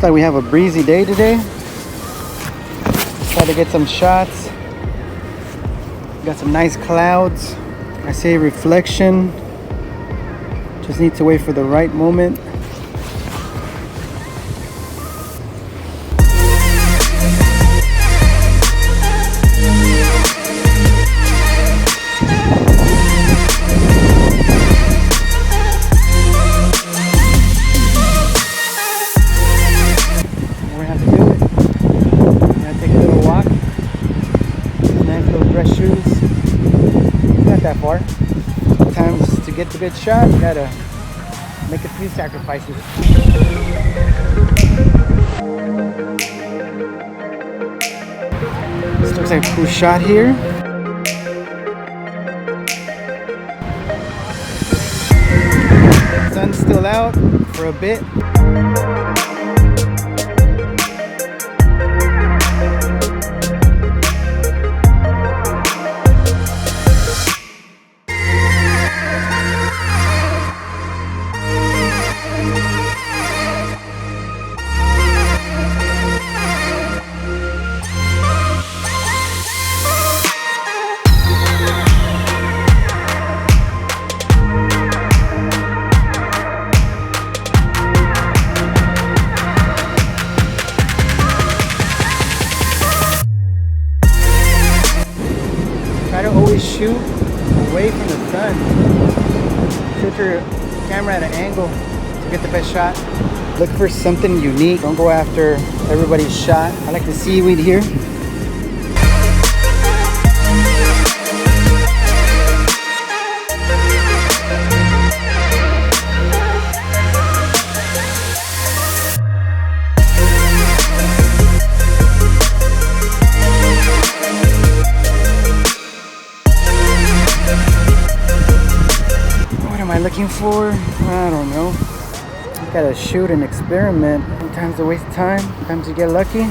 like we have a breezy day today. Try to get some shots. Got some nice clouds. I see reflection. Just need to wait for the right moment. That far. Sometimes to get the good shot, you gotta make a few sacrifices. This looks like a cool shot here. Sun's still out for a bit. Try to always shoot away from the sun. Shoot your camera at an angle to get the best shot. Look for something unique. Don't go after everybody's shot. I like the seaweed here. What am I looking for? I don't know. You gotta shoot and experiment. Sometimes a waste of time, sometimes you get lucky.